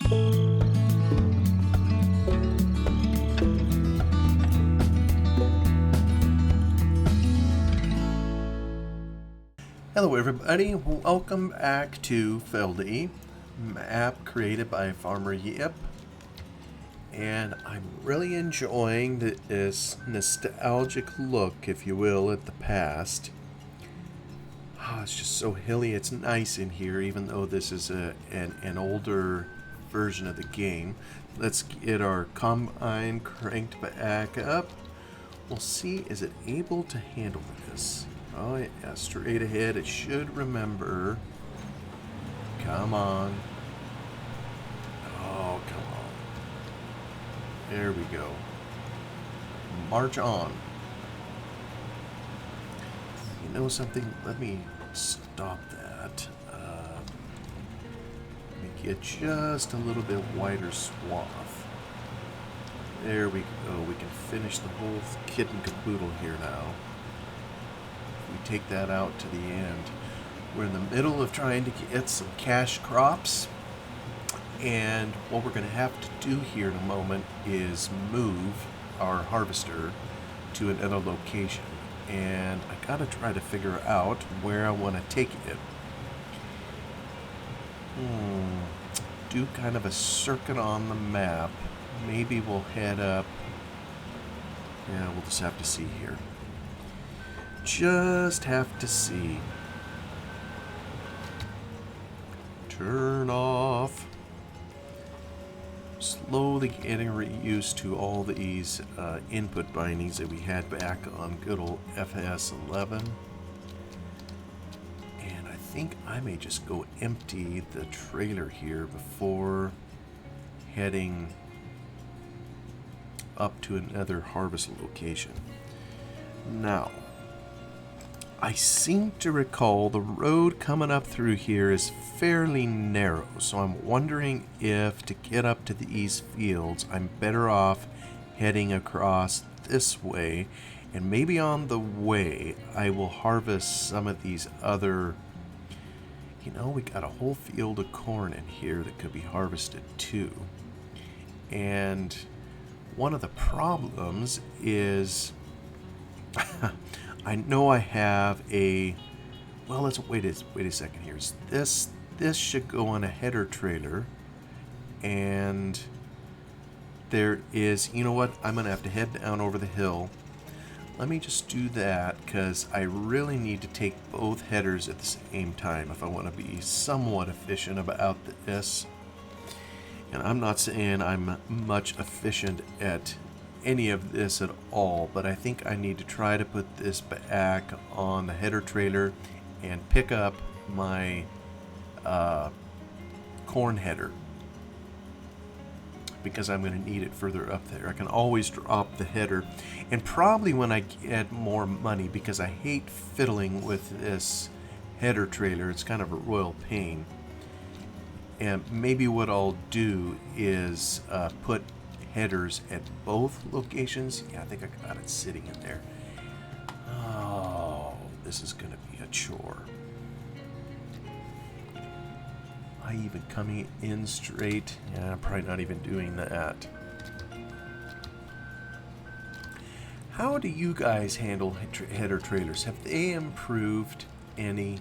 Hello everybody, welcome back to Feldy, map created by Farmer Yip, and I'm really enjoying this nostalgic look, if you will, at the past. It's just so hilly. It's nice in here, even though this is an older version of the game. Let's get our combine cranked back up. We'll see, is it able to handle this? Oh yeah, straight ahead. It should remember. Come on. Oh, come on. There we go. March on. You know something? Let me stop that. Let me get just a little bit wider swath. There we go. We can finish the whole kit and caboodle here now. We take that out to the end. We're in the middle of trying to get some cash crops, and what we're going to have to do here in a moment is move our harvester to another location, and I gotta try to figure out where I want to take it. Do kind of a circuit on the map. Maybe we'll head up. Yeah, we'll just have to see here. Just have to see. Turn off. Slowly getting used to all these input bindings that we had back on good old FS11. And I think I may just go empty the trailer here before heading up to another harvest location. Now, I seem to recall the road coming up through here is fairly narrow, so I'm wondering if to get up to the East Fields, I'm better off heading across this way, and maybe on the way I will harvest some of these other, you know, we got a whole field of corn in here that could be harvested too. And one of the problems is I know I have a, well, let's wait a second here. This should go on a header trailer, and there is, you know what, I'm gonna have to head down over the hill. Let me just do that, because I really need to take both headers at the same time if I want to be somewhat efficient about this. And I'm not saying I'm much efficient at any of this at all, but I think I need to try to put this back on the header trailer and pick up my corn header, because I'm going to need it further up there. I can always drop the header, and probably when I get more money, because I hate fiddling with this header trailer. It's kind of a royal pain. And maybe what I'll do is put headers at both locations. Yeah, I think I got it sitting in there. Oh, this is going to be a chore. I even coming in straight? Yeah, I'm probably not even doing that. How do you guys handle header trailers? Have they improved any?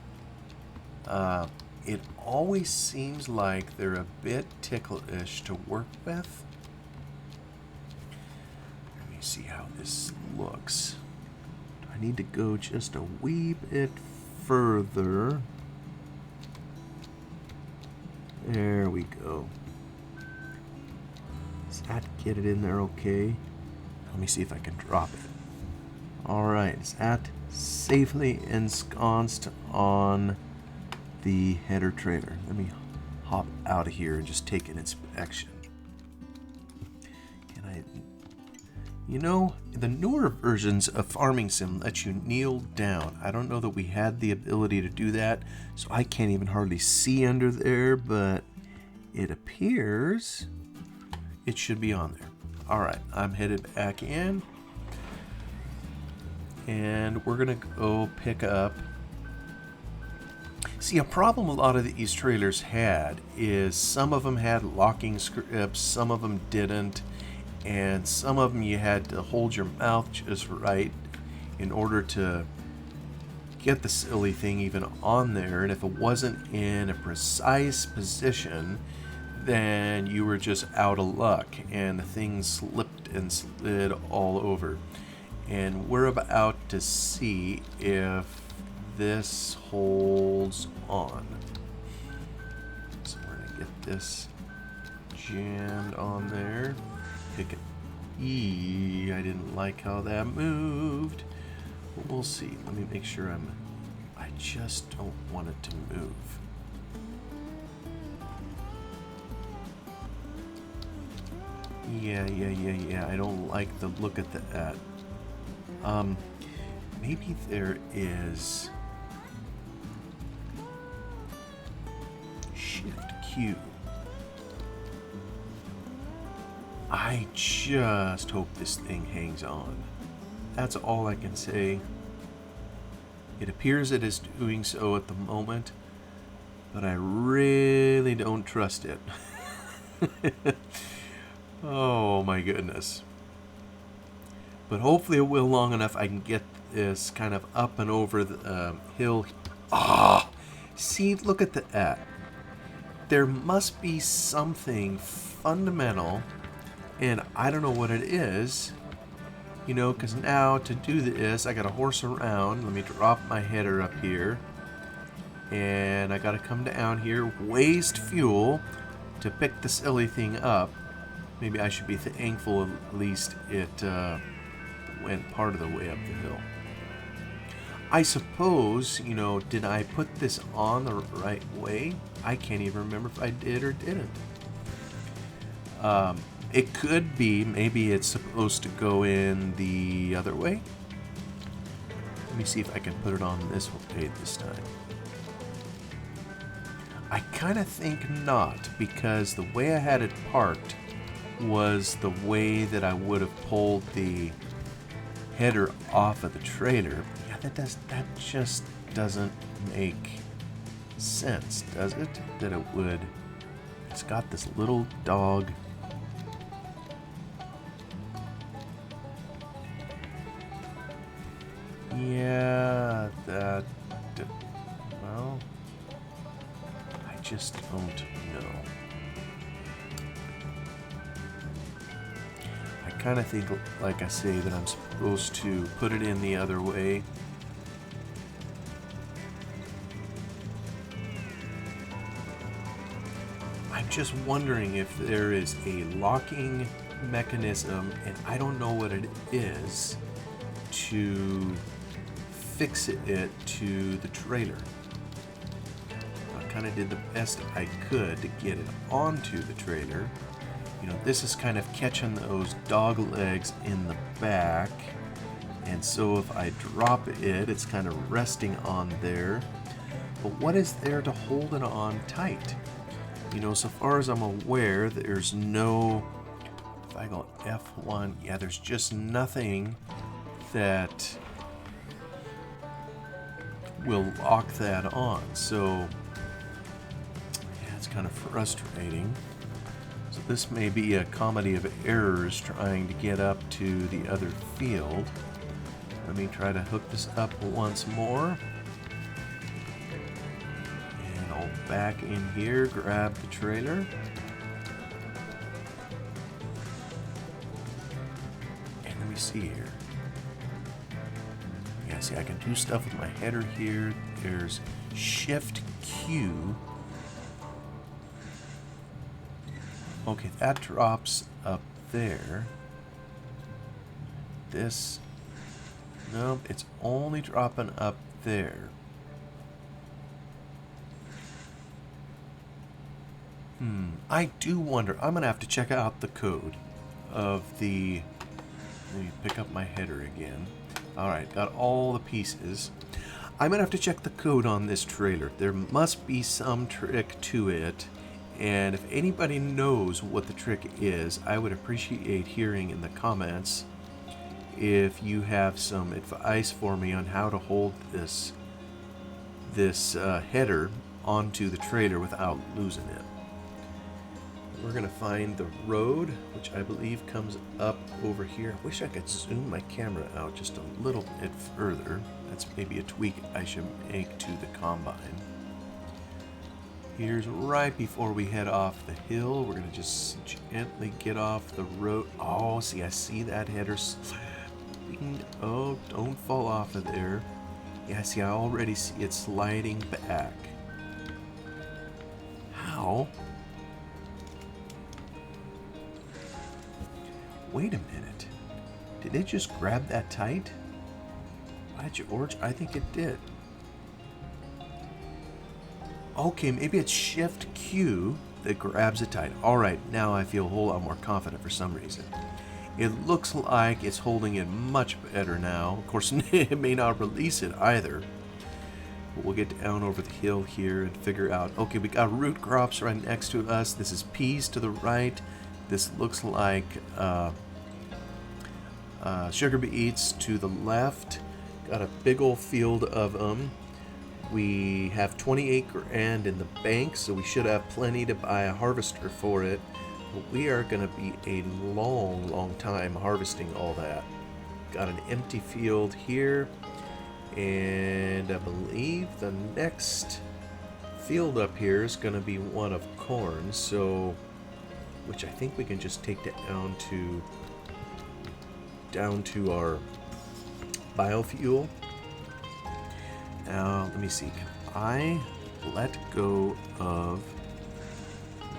It always seems like they're a bit ticklish to work with. Let me see how this looks. Do I need to go just a wee bit further? There we go. Does that get it in there okay? Let me see if I can drop it. Alright, is that safely ensconced on the header trailer? Let me hop out of here and just take an inspection. Can I... You know, the newer versions of Farming Sim let you kneel down. I don't know that we had the ability to do that, so I can't even hardly see under there, but it appears it should be on there. Alright, I'm headed back in, and we're gonna go pick up. See, a problem a lot of these trailers had is some of them had locking scripts, some of them didn't, and some of them you had to hold your mouth just right in order to get the silly thing even on there. And if it wasn't in a precise position, then you were just out of luck and the thing slipped and slid all over. And we're about to see if this holds on. So we're going to get this jammed on there. Pick it. I didn't like how that moved. But we'll see. Let me make sure I just don't want it to move. Yeah. I don't like the look at that. Maybe there is Shift Q. I just hope this thing hangs on. That's all I can say. It appears it is doing so at the moment, but I really don't trust it. Oh my goodness. But hopefully it will long enough I can get this kind of up and over the hill. See, look at that. There must be something fundamental, and I don't know what it is. You know, because now to do this, I got to horse around. Let me drop my header up here. And I got to come down here, waste fuel to pick the silly thing up. Maybe I should be thankful at least it went part of the way up the hill. I suppose, you know, did I put this on the right way? I can't even remember if I did or didn't. It could be, maybe it's supposed to go in the other way. Let me see if I can put it on this way this time. I kind of think not, because the way I had it parked was the way that I would have pulled the header off of the trailer. Yeah, that just doesn't make sense, does it? That it would. It's got this little dog. Yeah, well, I just don't know. I kind of think, like I say, that I'm supposed to put it in the other way. I'm just wondering if there is a locking mechanism, and I don't know what it is, to fix it to the trailer. I kind of did the best I could to get it onto the trailer. You know, this is kind of catching those dog legs in the back, and so if I drop it, it's kind of resting on there. But what is there to hold it on tight? You know, so far as I'm aware, there's no, if I go F1, yeah, there's just nothing that will lock that on. So yeah, it's kind of frustrating. So this may be a comedy of errors trying to get up to the other field. Let me try to hook this up once more. And I'll back in here, grab the trailer. And let me see here. Yeah, see, I can do stuff with my header here. There's Shift Q. Okay, that drops up there. This, no, it's only dropping up there. I do wonder, I'm gonna have to check out the code of the, let me pick up my header again. Alright, got all the pieces. I'm gonna have to check the code on this trailer. There must be some trick to it, and if anybody knows what the trick is, I would appreciate hearing in the comments if you have some advice for me on how to hold this header onto the trailer without losing it. We're going to find the road, which I believe comes up over here. I wish I could zoom my camera out just a little bit further. That's maybe a tweak I should make to the combine. Here's right before we head off the hill. We're going to just gently get off the road. Oh, see, I see that header sliding. Oh, don't fall off of there. Yeah, see, I already see it sliding back. How? Wait a minute. Did it just grab that tight? By George, I think it did. Okay, maybe it's Shift Q that grabs it tight. Alright, now I feel a whole lot more confident for some reason. It looks like it's holding it much better now. Of course, it may not release it either. But we'll get down over the hill here and figure out. Okay, we got root crops right next to us. This is peas to the right. This looks like sugar beets to the left. Got a big old field of them. We have 28 grand in the bank, so we should have plenty to buy a harvester for it. But we are going to be a long, long time harvesting all that. Got an empty field here, and I believe the next field up here is going to be one of corn, so which I think we can just take down to our biofuel. Now, let me see. Can I let go of...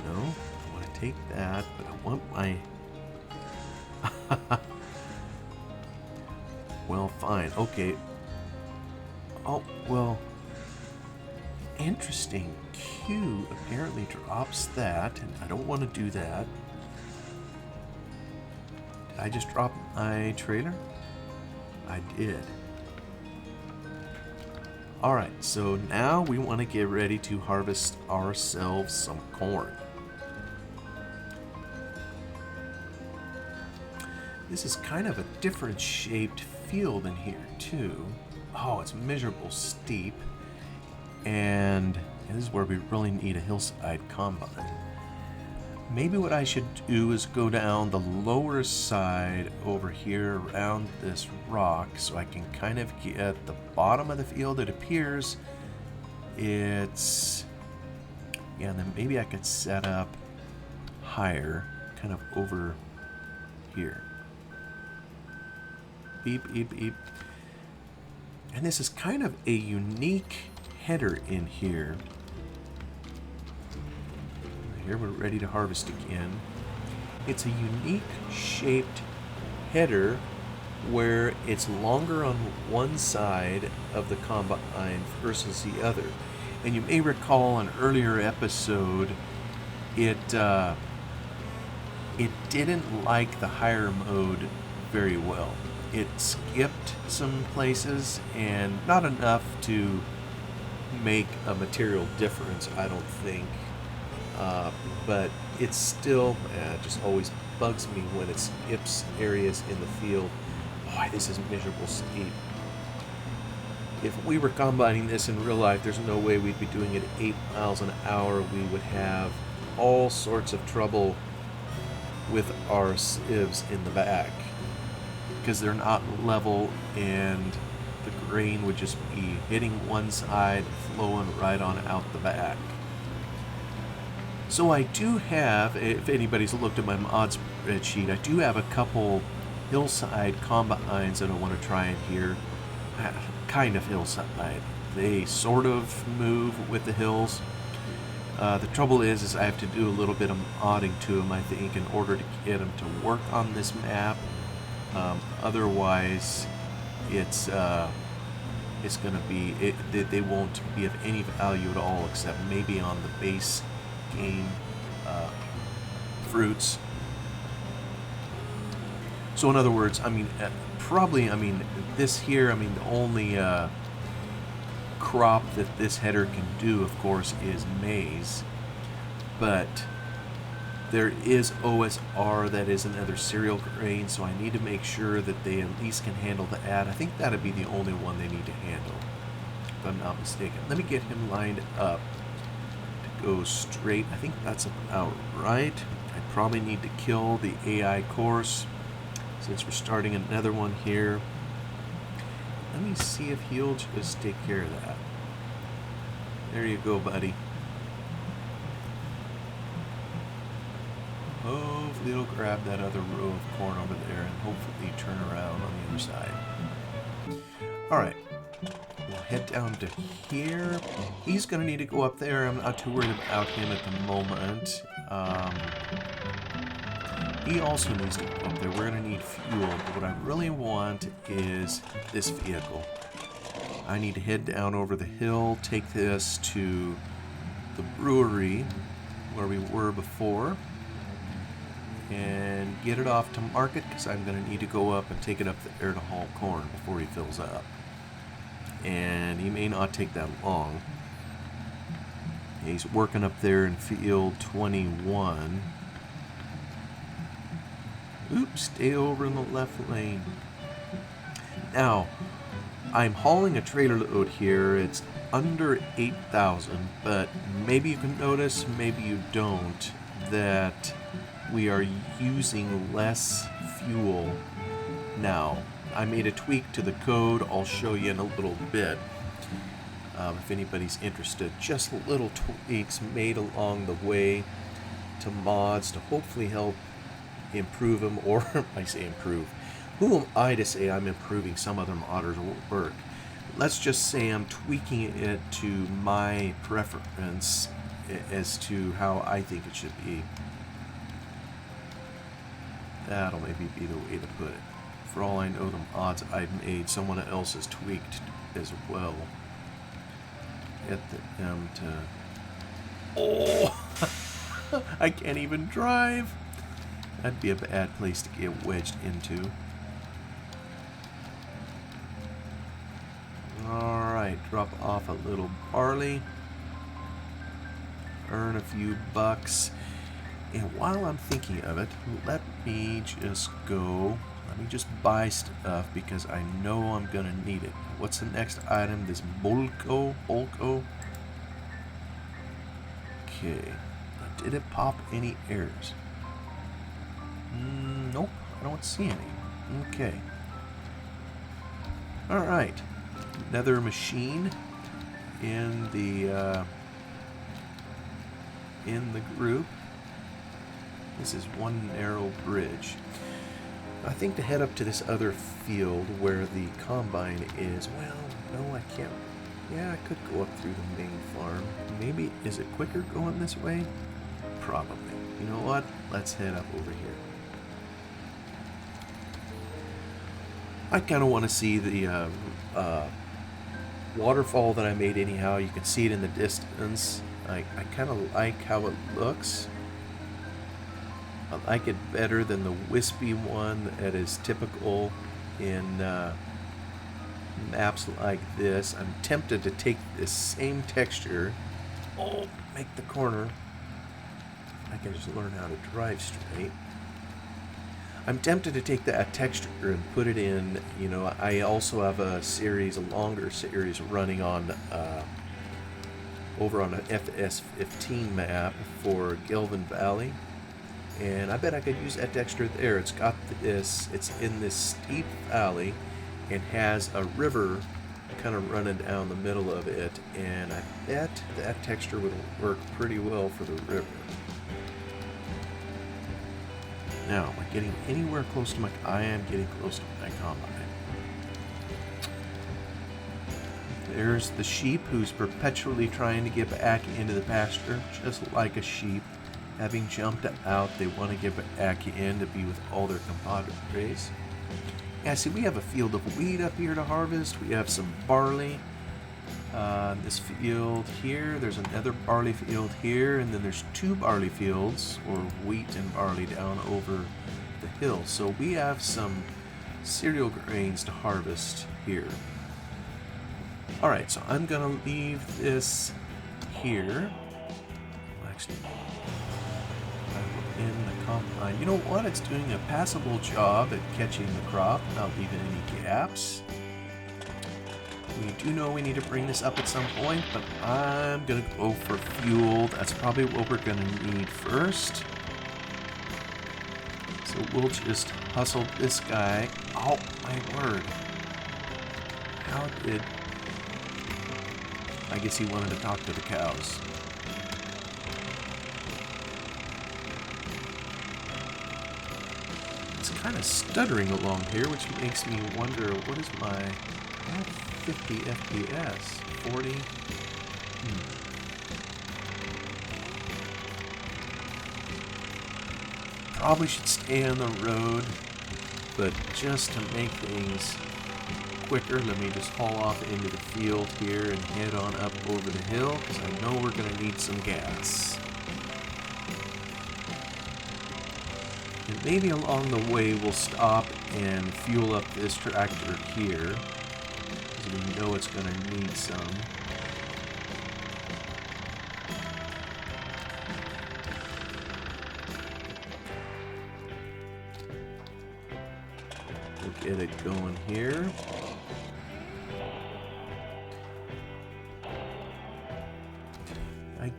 No, I want to take that, but I want my... Well, fine. Okay. Oh, well... Interesting. Q apparently drops that, and I don't want to do that. Did I just drop my trailer? I did. Alright, so now we want to get ready to harvest ourselves some corn. This is kind of a different shaped field in here too. Oh, it's miserable steep. And this is where we really need a hillside combine. Maybe what I should do is go down the lower side over here around this rock so I can kind of get the bottom of the field. It appears it's... Yeah, and then maybe I could set up higher, kind of over here. Beep, beep, beep. And this is kind of a unique header in here. Here we're ready to harvest again. It's a unique shaped header where it's longer on one side of the combine versus the other. And you may recall an earlier episode, it didn't like the higher mode very well. It skipped some places, and not enough to make a material difference, I don't think. But it's still just always bugs me when it skips areas in the field. Boy, this is miserable steep. If we were combining this in real life, there's no way we'd be doing it at 8 miles an hour. We would have all sorts of trouble with our sieves in the back because they're not level, and the grain would just be hitting one side, flowing right on out the back. So I do have, if anybody's looked at my mod spreadsheet, I do have a couple hillside combines that I want to try in here. Kind of hillside. They sort of move with the hills. The trouble is I have to do a little bit of modding to them, I think, in order to get them to work on this map. Otherwise, it's going to be, they won't be of any value at all, except maybe on the base game fruits. So in other words, I mean, this here, the only crop that this header can do, of course, is maize. But there is OSR, that is another cereal grain, so I need to make sure that they at least can handle the ad. I think that'd be the only one they need to handle. if I'm not mistaken. Let me get him lined up to go straight. I think that's about right. I probably need to kill the AI course since we're starting another one here. Let me see if he'll just take care of that. There you go, buddy. Hopefully it'll grab that other row of corn over there and hopefully turn around on the other side. Alright. We'll head down to here. He's going to need to go up there. I'm not too worried about him at the moment. He also needs to go up there. We're going to need fuel. But what I really want is this vehicle. I need to head down over the hill, take this to the brewery where we were before, and get it off to market because I'm going to need to go up and take it up there to haul corn before he fills up. And he may not take that long. He's working up there in field 21. Oops, stay over in the left lane. Now, I'm hauling a trailer load here. It's under 8,000, but maybe you can notice, maybe you don't, that we are using less fuel now. I made a tweak to the code. I'll show you in a little bit if anybody's interested. Just little tweaks made along the way to mods to hopefully help improve them, or I say improve. Who am I to say I'm improving some other modders' work? Let's just say I'm tweaking it to my preference as to how I think it should be. That'll maybe be the way to put it. For all I know, the mods I've made, someone else has tweaked as well. Get them to... Oh! I can't even drive! That'd be a bad place to get wedged into. Alright, drop off a little barley. Earn a few bucks. And while I'm thinking of it, let me just buy stuff because I know I'm gonna need it. What's the next item? This Bolko? Okay. Now, did it pop any errors? Nope, I don't see any. Okay. Alright. Another machine in the group. This is one narrow bridge. I think to head up to this other field where the combine is, well, no, I can't. Yeah, I could go up through the main farm. Maybe, is it quicker going this way? Probably. You know what? Let's head up over here. I kind of want to see the waterfall that I made anyhow. You can see it in the distance. I kind of like how it looks. I like it better than the wispy one that is typical in maps like this. I'm tempted to take this same texture, make the corner. I can just learn how to drive straight. I'm tempted to take that texture and put it in, you know, I also have a longer series running on over on an FS15 map for Gelvin Valley. And I bet I could use that texture there. It's got this, it's in this steep valley and has a river kind of running down the middle of it. And I bet that texture would work pretty well for the river. Now, am I getting anywhere close to I am getting close to my combine. There's the sheep who's perpetually trying to get back into the pasture, just like a sheep. Having jumped out, they want to get back in to be with all their compadres. Yeah, see, we have a field of wheat up here to harvest. We have some barley. This field here, there's another barley field here, and then there's two barley fields, or wheat and barley, down over the hill. So we have some cereal grains to harvest here. Alright, so I'm going to leave this here. Actually, in the combine. You know what? It's doing a passable job at catching the crop, not leaving any gaps. We do know we need to bring this up at some point, but I'm going to go for fuel. That's probably what we're going to need first. So we'll just hustle this guy. Oh, my word. How did... I guess he wanted to talk to the cows. It's kind of stuttering along here, which makes me wonder, what is my... I have 50 FPS. 40? Probably should stay on the road, but just to make things quicker, let me just haul off into the field here and head on up over the hill, because I know we're going to need some gas. And maybe along the way we'll stop and fuel up this tractor here, because we know it's going to need some. We'll get it going here. I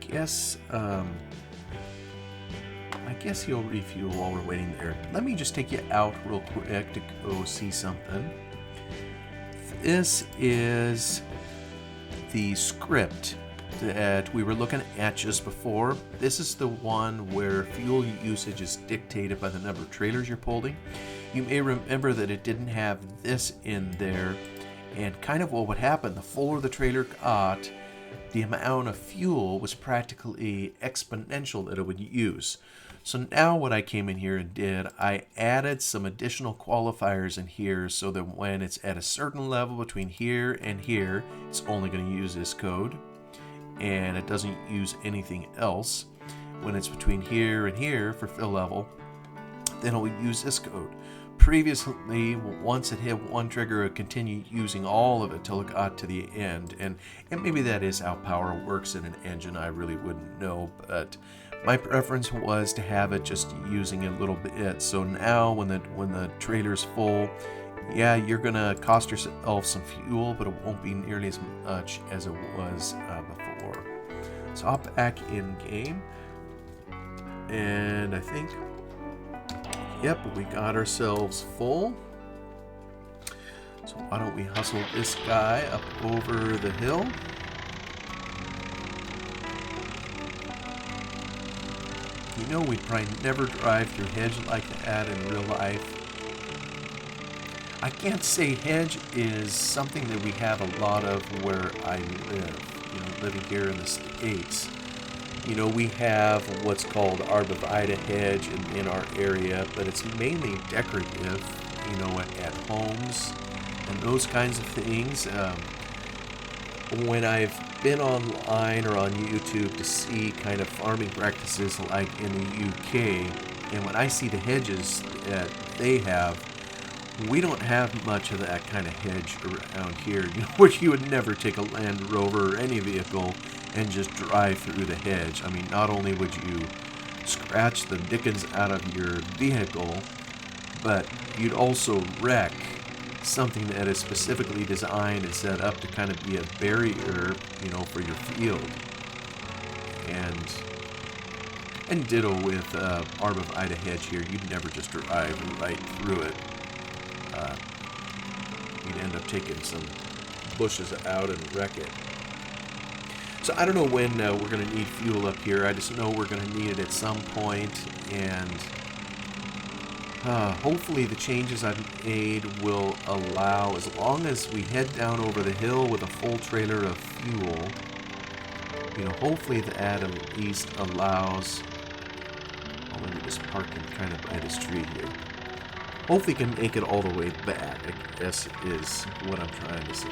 guess he'll refuel while we're waiting there. Let me just take you out real quick to go see something. This is the script that we were looking at just before. This is the one where fuel usage is dictated by the number of trailers you're pulling. You may remember that it didn't have this in there, and kind of what would happen, the fuller the trailer got, the amount of fuel was practically exponential that it would use. So now what I came in here and did, I added some additional qualifiers in here so that when it's at a certain level between here and here, it's only going to use this code, and it doesn't use anything else. When it's between here and here for fill level, then it will use this code. Previously, once it hit one trigger, it continued using all of it till it got to the end. And maybe that is how power works in an engine. I really wouldn't know, but my preference was to have it just using a little bit. So now when the trailer's full, yeah, you're gonna cost yourself some fuel, but it won't be nearly as much as it was before. So hop back in game, and I think, yep, we got ourselves full. So why don't we hustle this guy up over the hill? You know, we'd probably never drive through hedge like that in real life. I can't say hedge is something that we have a lot of where I live, you know, living here in the States. You know, we have what's called arborvitae hedge in our area, but it's mainly decorative, you know, at homes and those kinds of things. When I've been online or on YouTube to see kind of farming practices like in the UK, and when I see the hedges that they have, we don't have much of that kind of hedge around here, you know, where you would never take a Land Rover or any vehicle and just drive through the hedge. I mean, not only would you scratch the dickens out of your vehicle, but you'd also wreck something that is specifically designed and set up to kind of be a barrier, you know, for your field. And ditto with arborvitae hedge here, you'd never just drive right through it. You'd end up taking some bushes out and wreck it. So I don't know when we're going to need fuel up here. I just know we're going to need it at some point, and hopefully the changes I've made will allow, as long as we head down over the hill with a full trailer of fuel, you know, hopefully that at least allows, oh, let me just park him kind of by this tree here. Hopefully can make it all the way back, I guess is what I'm trying to say.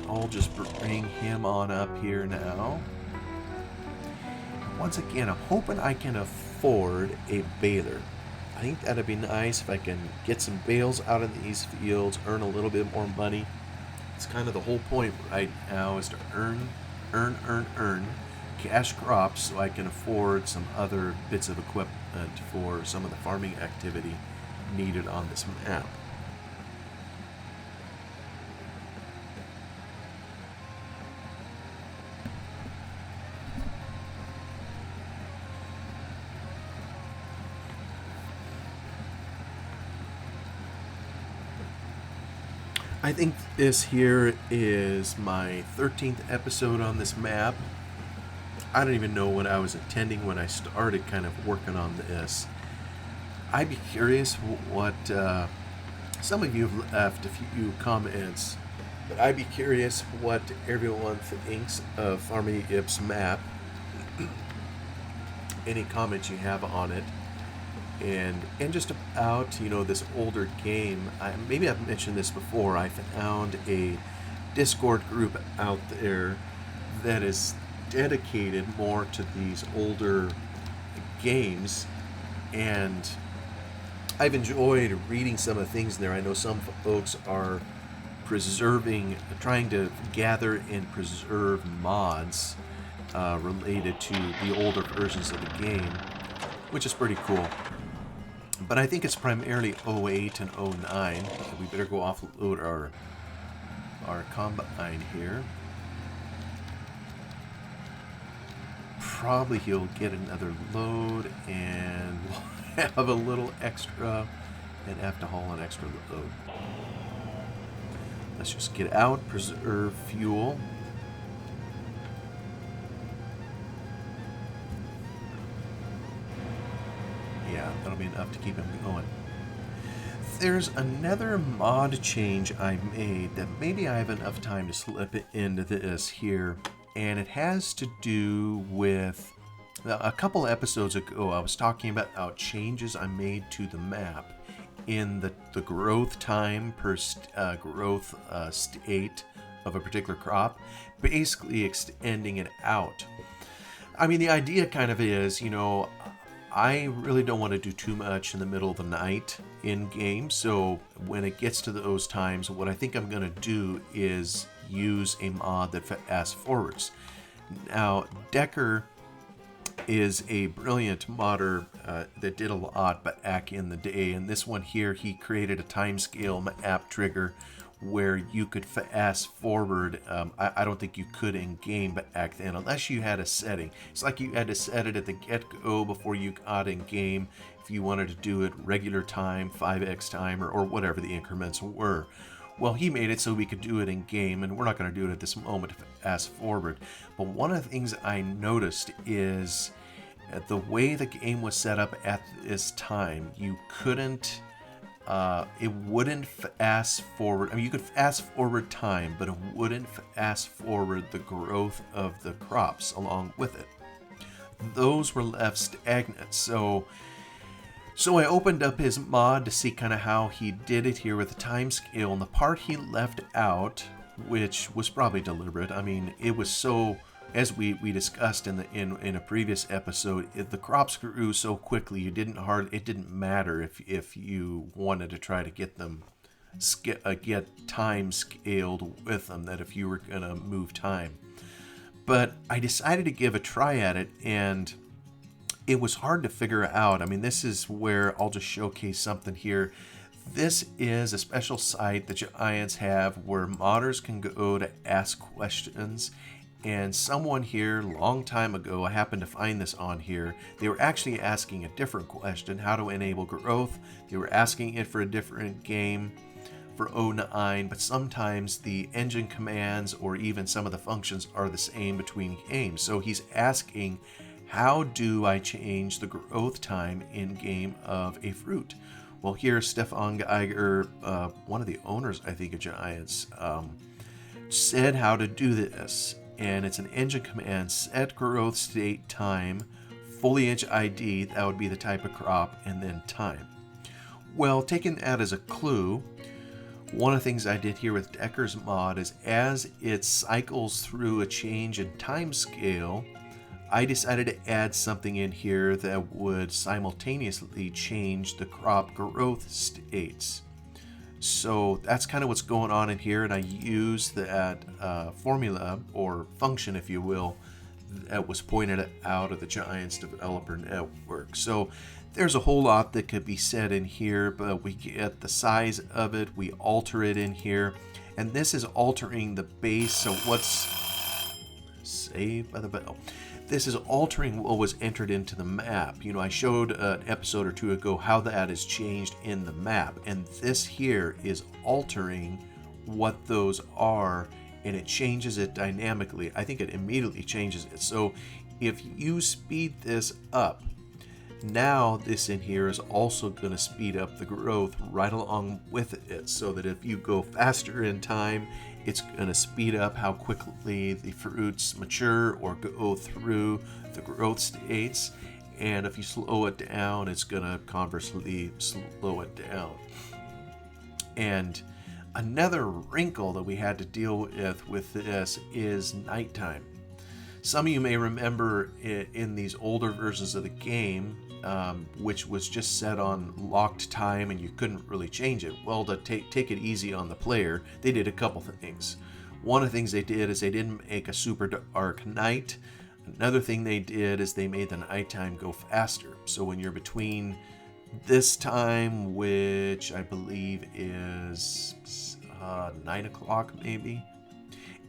I'll just bring him on up here now. Once again, I'm hoping I can afford a baler. I think that'd be nice if I can get some bales out of these fields, earn a little bit more money. It's kind of the whole point right now, is to earn cash crops so I can afford some other bits of equipment for some of the farming activity needed on this map. I think this here is my 13th episode on this map. I don't even know what I was intending when I started kind of working on this. I'd be curious what some of you have left a few comments, but I'd be curious what everyone thinks of Farmy Ip's map. Any comments you have on it, and just about this older game. Maybe I've mentioned this before. I found a Discord group out there that is dedicated more to these older games, and I've enjoyed reading some of the things in there. I know some folks are trying to gather and preserve mods related to the older versions of the game, which is pretty cool. But I think it's primarily 08 and 09. We better go offload our combine here. Probably he'll get another load, and we'll have a little extra and have to haul an extra load. Let's just get out, preserve fuel. Yeah, that'll be enough to keep him going. There's another mod change I made that maybe I have enough time to slip it into this here, and it has to do with a couple episodes ago. I was talking about changes I made to the map in the growth time per growth state of a particular crop, basically extending it out. I mean, the idea kind of is, I really don't want to do too much in the middle of the night in game, so when it gets to those times, what I think I'm going to do is use a mod that fast forwards. Now, Decker is a brilliant modder that did a lot back in the day, and this one here, he created a timescale map trigger where you could fast forward. I don't think you could in game back then, unless you had a setting. It's like you had to set it at the get-go before you got in game if you wanted to do it regular time, 5x time, or whatever the increments were. Well, he made it so we could do it in game, and we're not going to do it at this moment to fast forward. But one of the things I noticed is the way the game was set up at this time, you couldn't it wouldn't fast forward. I mean, you could fast forward time, but it wouldn't fast forward the growth of the crops along with it. Those were left stagnant. So I opened up his mod to see kind of how he did it here with the time scale, and the part he left out, which was probably deliberate. I mean, it was so, as we discussed in a previous episode, the crops grew so quickly it didn't matter if you wanted to try to get them get time scaled with them, that if you were gonna move time. But I decided to give a try at it, and it was hard to figure out. I mean, this is where I'll just showcase something here. This is a special site that Giants have where modders can go to ask questions. And someone here, long time ago, I happened to find this on here, they were actually asking a different question, how to enable growth. They were asking it for a different game for 09, but sometimes the engine commands or even some of the functions are the same between games. So he's asking, how do I change the growth time in game of a fruit? Well, here Stefan Geiger, one of the owners, I think, of Giants, said how to do this. And it's an engine command, set growth state time, foliage ID, that would be the type of crop, and then time. Well, taking that as a clue, one of the things I did here with Decker's mod is as it cycles through a change in time scale, I decided to add something in here that would simultaneously change the crop growth states. So that's kind of what's going on in here, and I use that formula or function, if you will, that was pointed out of the Giants developer network. So There's a whole lot that could be said in here, but we get the size of it, we alter it in here, and this is altering the base. So what's saved by the bell? This is altering what was entered into the map. You know, I showed an episode or two ago how that is changed in the map, and this here is altering what those are, and it changes it dynamically. I think it immediately changes it. So if you speed this up, now this in here is also going to speed up the growth right along with it, so that if you go faster in time, it's going to speed up how quickly the fruits mature or go through the growth states. And if you slow it down, it's going to conversely slow it down. And another wrinkle that we had to deal with this is nighttime. Some of you may remember in these older versions of the game, which was just set on locked time and you couldn't really change it. Well, to take it easy on the player, they did a couple things. One of the things they did is they didn't make a super dark night. Another thing they did is they made the nighttime go faster. So when you're between this time, which I believe is 9 o'clock maybe,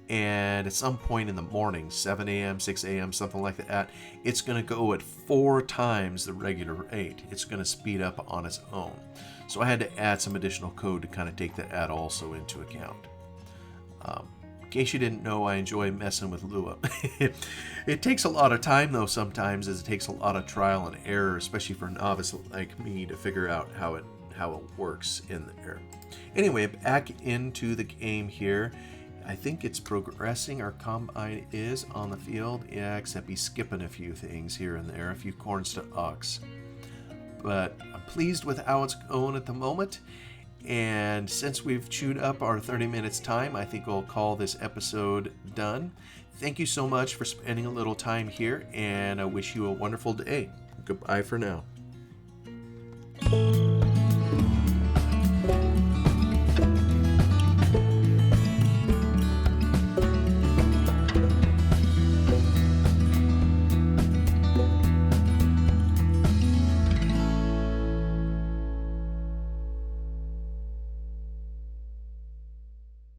and at some point in the morning, 7 a.m., 6 a.m., something like that, it's going to go at 4 times the regular rate. It's going to speed up on its own. So I had to add some additional code to kind of take that also into account. In case you didn't know, I enjoy messing with Lua. It takes a lot of time, though, sometimes, as it takes a lot of trial and error, especially for a novice like me, to figure out how it works in there. Anyway, back into the game here. I think it's progressing. Our combine is on the field. Yeah, except he's skipping a few things here and there, a few corns to ox. But I'm pleased with how it's going at the moment. And since we've chewed up our 30 minutes time, I think we'll call this episode done. Thank you so much for spending a little time here, and I wish you a wonderful day. Goodbye for now.